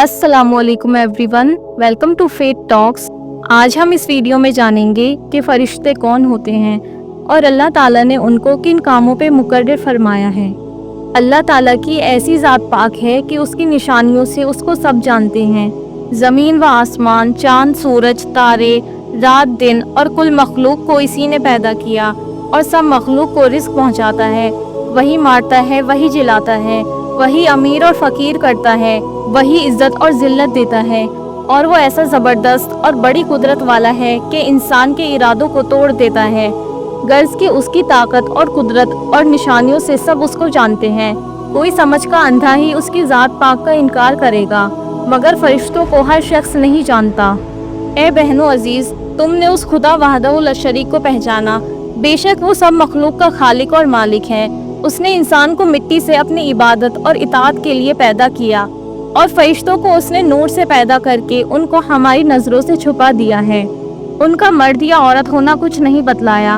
अस्सलामुअलैकुम everyone, welcome to faith talks. आज हम इस वीडियो में जानेंगे कि फरिश्ते कौन होते हैं और अल्लाह ताला ने उनको किन कामों पे मुकर्रर फरमाया है। अल्लाह ताला की ऐसी ज़ात पाक है कि उसकी निशानियों से उसको सब जानते हैं। ज़मीन व आसमान, चाँद, सूरज, तारे, रात दिन और कुल मखलूक को इसी ने पैदा किया और सब मखलूक को रिस्क पहुँचाता है। वही मारता है, वही जिलाता है, वही अमीर और फ़कीर करता है, वही इज़्ज़त और ज़िल्लत देता है। और वो ऐसा ज़बरदस्त और बड़ी कुदरत वाला है कि इंसान के इरादों को तोड़ देता है। गर्ज कि उसकी ताकत और कुदरत और निशानियों से सब उसको जानते हैं। कोई समझ का अंधा ही उसकी ज़ात पाक का इनकार करेगा, मगर फरिश्तों को हर शख्स नहीं जानता। ए बहनों अजीज़, तुमने उस खुदा वहदहुल शरीक को पहचाना। बेशक वो सब मखलूक का खालिक और मालिक है। उसने इंसान को मिट्टी से अपनी इबादत और इताअत के लिए पैदा किया और फरिश्तों को उसने नूर से पैदा करके उनको हमारी नज़रों से छुपा दिया है। उनका मर्द या औरत होना कुछ नहीं बतलाया,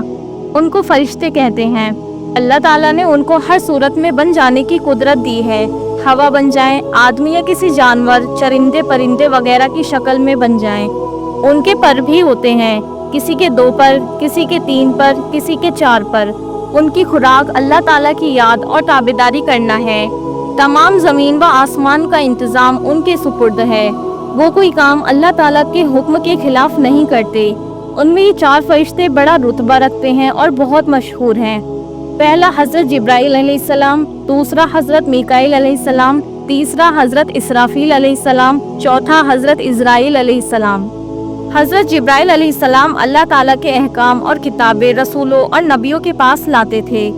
उनको फरिश्ते कहते हैं। अल्लाह ताला ने उनको हर सूरत में बन जाने की कुदरत दी है। हवा बन जाएं, आदमी या किसी जानवर, चरिंदे परिंदे वगैरह की शक्ल में बन जाएं। उनके पर भी होते हैं, किसी के 2 पर, किसी के 3 पर, किसी के 4 पर। उनकी खुराक अल्लाह ताला की याद और ताबेदारी करना है। तमाम ज़मीन व आसमान का इंतज़ाम उनके सुपुर्द है। वो कोई काम अल्लाह ताला के हुक्म के खिलाफ नहीं करते। उनमें ये 4 फरिश्ते बड़ा रुतबा रखते हैं और बहुत मशहूर हैं। पहला हज़रत जिब्राईल अलैहिस्सलाम, दूसरा हज़रत मीकाईल अलैहिस्सलाम, तीसरा हज़रत इसराफील अलैहिस्सलाम, चौथा हज़रत इज़राईल अलैहिस्सलाम। हज़रत जिब्राईल अलैहिस्सलाम अल्लाह ताला के अहकाम और किताबें रसूलों और नबियों के पास लाते थे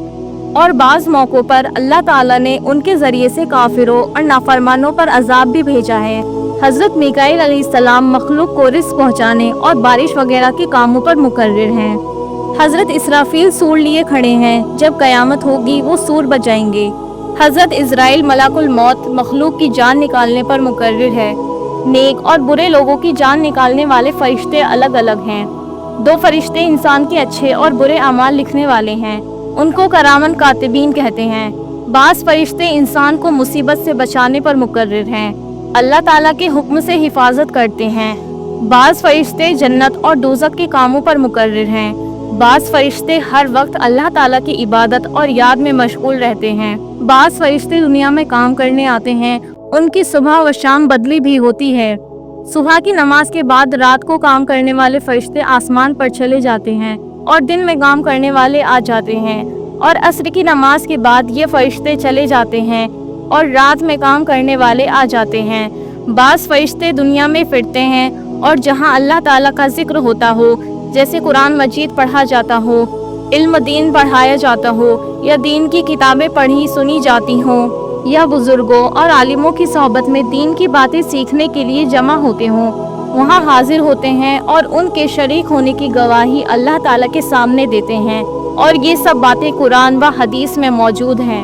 और बाज़ मौक़ों पर अल्लाह ताला ने उनके ज़रिए से काफिरों और नाफरमानों पर अजाब भी भेजा है। हज़रत मीकाईल अलैहिस्सलाम मखलूक को रिज़्क़ पहुँचाने और बारिश वगैरह के कामों पर मुकर्रर हैं। हज़रत इसराफील सूर लिए खड़े हैं, जब क़यामत होगी वो सूर बजाएंगे। हज़रत इज़राइल मलाकुल मौत मखलूक की जान निकालने पर मुकर्रर है। नेक और बुरे लोगों की जान निकालने वाले फरिश्ते अलग अलग हैं। 2 फरिश्ते इंसान के अच्छे और बुरे अमाल लिखने वाले हैं, उनको करामन कातिबीन कहते हैं। बाज़ फरिश्ते इंसान को मुसीबत से बचाने पर मुकर्रर हैं, अल्लाह ताला के हुक्म से हिफाजत करते हैं। बाज़ फरिश्ते जन्नत और दोज़ख के कामों पर मुकर्रर हैं। बाज़ फरिश्ते हर वक्त अल्लाह ताला की इबादत और याद में मशगूल रहते हैं। बाज़ फरिश्ते दुनिया में काम करने आते हैं, उनकी सुबह व शाम बदली भी होती है। सुबह की नमाज के बाद रात को काम करने वाले फरिश्ते आसमान पर चले जाते हैं और दिन में काम करने वाले आ जाते हैं, और असर की नमाज के बाद ये फरिश्ते चले जाते हैं और रात में काम करने वाले आ जाते हैं। बाज़ फरिश्ते दुनिया में फिरते हैं और जहाँ अल्लाह ताला का जिक्र होता हो, जैसे कुरान मजीद पढ़ा जाता हो, इल्म दीन पढ़ाया जाता हो, या दीन की किताबें पढ़ी सुनी जाती हों, या बुजुर्गों और आलिमों की सोहबत में दीन की बातें सीखने के लिए जमा होते हों, वहाँ हाजिर होते हैं और उनके शरीक होने की गवाही अल्लाह ताला के सामने देते हैं। और ये सब बातें कुरान व हदीस में मौजूद हैं।